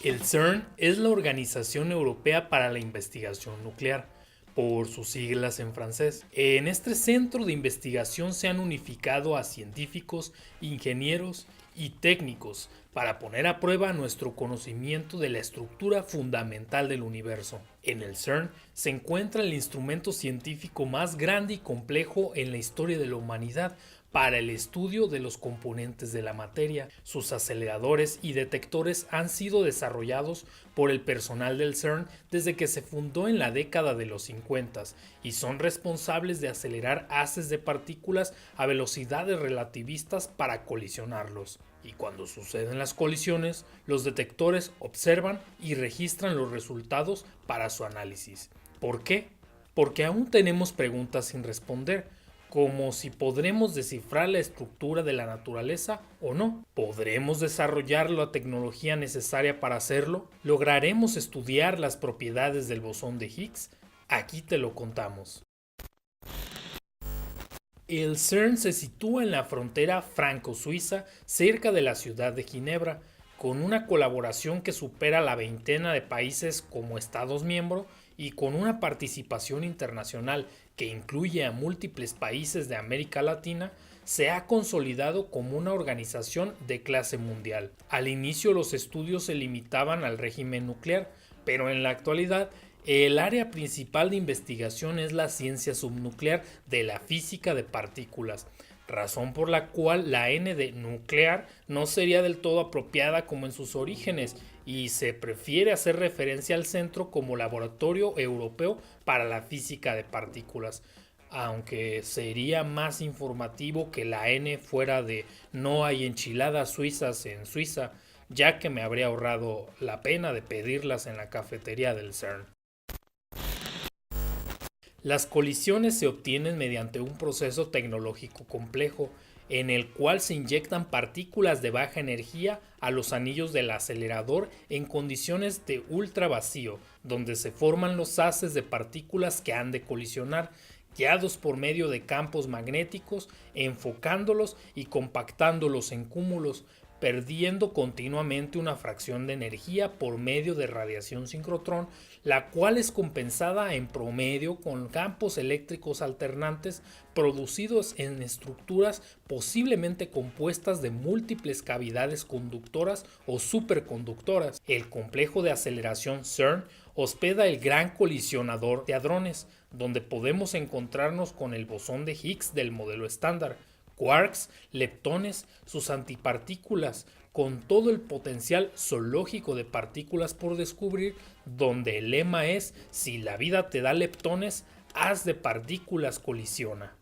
El CERN es la Organización Europea para la Investigación Nuclear, por sus siglas en francés. En este centro de investigación se han unificado a científicos, ingenieros y técnicos para poner a prueba nuestro conocimiento de la estructura fundamental del universo. En el CERN se encuentra el instrumento científico más grande y complejo en la historia de la humanidad para el estudio de los componentes de la materia. Sus aceleradores y detectores han sido desarrollados por el personal del CERN desde que se fundó en la década de los 50 y son responsables de acelerar haces de partículas a velocidades relativistas para colisionarlos. Y cuando suceden las colisiones, los detectores observan y registran los resultados para su análisis. ¿Por qué? Porque aún tenemos preguntas sin responder, como si podremos descifrar la estructura de la naturaleza o no. ¿Podremos desarrollar la tecnología necesaria para hacerlo? ¿Lograremos estudiar las propiedades del bosón de Higgs? Aquí te lo contamos. El CERN se sitúa en la frontera franco-suiza, cerca de la ciudad de Ginebra, con una colaboración que supera la veintena de países como Estados miembros y con una participación internacional que incluye a múltiples países de América Latina. Se ha consolidado como una organización de clase mundial. Al inicio los estudios se limitaban al régimen nuclear, pero en la actualidad el área principal de investigación es la ciencia subnuclear de la física de partículas, razón por la cual la N de nuclear no sería del todo apropiada como en sus orígenes, y se prefiere hacer referencia al centro como Laboratorio Europeo para la Física de Partículas, aunque sería más informativo que la N fuera de no hay enchiladas suizas en Suiza, ya que me habría ahorrado la pena de pedirlas en la cafetería del CERN. Las colisiones se obtienen mediante un proceso tecnológico complejo en el cual se inyectan partículas de baja energía a los anillos del acelerador en condiciones de ultra vacío, donde se forman los haces de partículas que han de colisionar, guiados por medio de campos magnéticos, enfocándolos y compactándolos en cúmulos, perdiendo continuamente una fracción de energía por medio de radiación sincrotrón, la cual es compensada en promedio con campos eléctricos alternantes producidos en estructuras posiblemente compuestas de múltiples cavidades conductoras o superconductoras. El complejo de aceleración CERN hospeda el gran colisionador de hadrones, donde podemos encontrarnos con el bosón de Higgs del modelo estándar, quarks, leptones, sus antipartículas, con todo el potencial zoológico de partículas por descubrir, donde el lema es: si la vida te da leptones, haz de partículas colisiona.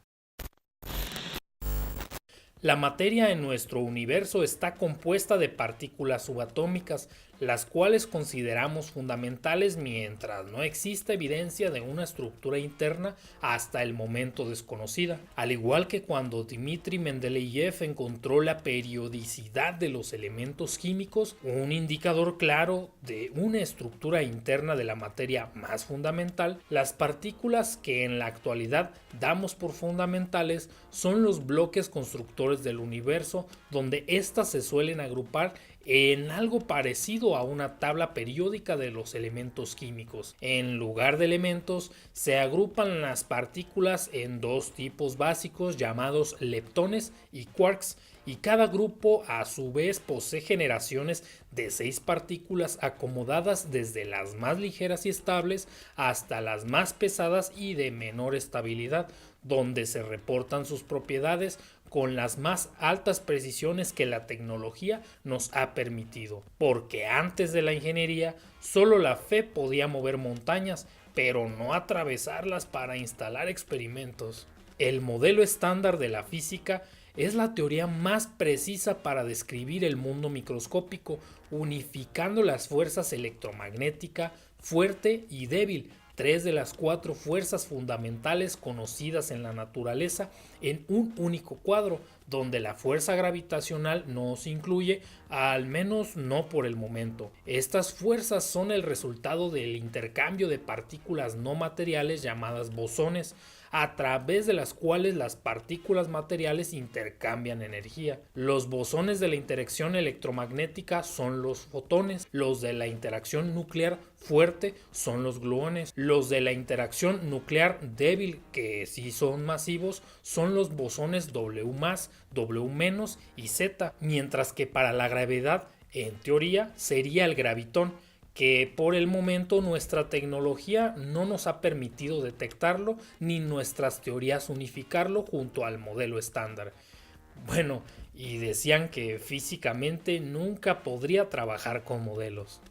La materia en nuestro universo está compuesta de partículas subatómicas, las cuales consideramos fundamentales mientras no exista evidencia de una estructura interna hasta el momento desconocida. Al igual que cuando Dmitri Mendeleev encontró la periodicidad de los elementos químicos, un indicador claro de una estructura interna de la materia más fundamental, las partículas que en la actualidad damos por fundamentales son los bloques constructores del universo, donde éstas se suelen agrupar en algo parecido a una tabla periódica de los elementos químicos. En lugar de elementos, se agrupan las partículas en dos tipos básicos llamados leptones y quarks, y cada grupo a su vez posee generaciones de 6 partículas acomodadas desde las más ligeras y estables hasta las más pesadas y de menor estabilidad, donde se reportan sus propiedades con las más altas precisiones que la tecnología nos ha permitido, porque antes de la ingeniería solo la fe podía mover montañas, pero no atravesarlas para instalar experimentos. El modelo estándar de la física es la teoría más precisa para describir el mundo microscópico, unificando las fuerzas electromagnética, fuerte y débil, 3 de las 4 fuerzas fundamentales conocidas en la naturaleza, en un único cuadro, donde la fuerza gravitacional no se incluye, al menos no por el momento. Estas fuerzas son el resultado del intercambio de partículas no materiales llamadas bosones, a través de las cuales las partículas materiales intercambian energía. Los bosones de la interacción electromagnética son los fotones, los de la interacción nuclear fuerte son los gluones, los de la interacción nuclear débil, que sí son masivos, son los bosones W+, W- y Z, mientras que para la gravedad, en teoría, sería el gravitón, que por el momento nuestra tecnología no nos ha permitido detectarlo ni nuestras teorías unificarlo junto al modelo estándar. Bueno, y decían que físicamente nunca podría trabajar con modelos.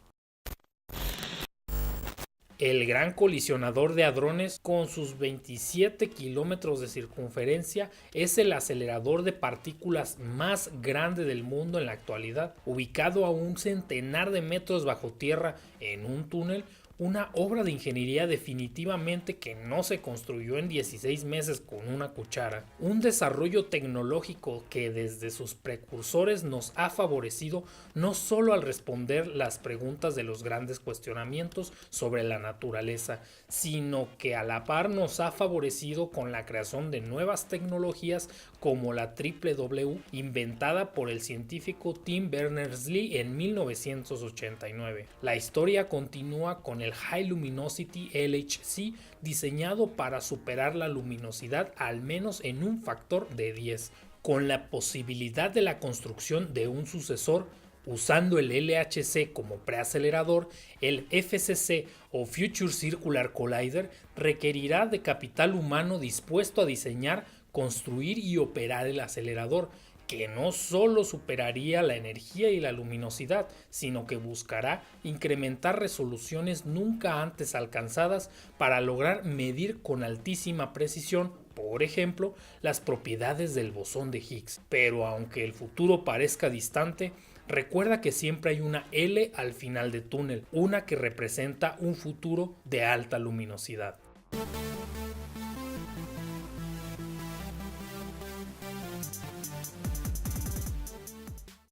El Gran Colisionador de Hadrones, con sus 27 kilómetros de circunferencia, es el acelerador de partículas más grande del mundo en la actualidad. Ubicado a un centenar de metros bajo tierra en un túnel, una obra de ingeniería definitivamente que no se construyó en 16 meses con una cuchara. Un desarrollo tecnológico que desde sus precursores nos ha favorecido no solo al responder las preguntas de los grandes cuestionamientos sobre la naturaleza, sino que a la par nos ha favorecido con la creación de nuevas tecnologías como la Triple W, inventada por el científico Tim Berners-Lee en 1989. La historia continúa con el High Luminosity LHC, diseñado para superar la luminosidad al menos en un factor de 10, con la posibilidad de la construcción de un sucesor. Usando el LHC como preacelerador, el FCC o Future Circular Collider requerirá de capital humano dispuesto a diseñar, construir y operar el acelerador, que no solo superaría la energía y la luminosidad, sino que buscará incrementar resoluciones nunca antes alcanzadas para lograr medir con altísima precisión, por ejemplo, las propiedades del bosón de Higgs. Pero aunque el futuro parezca distante, recuerda que siempre hay una L al final del túnel, una que representa un futuro de alta luminosidad.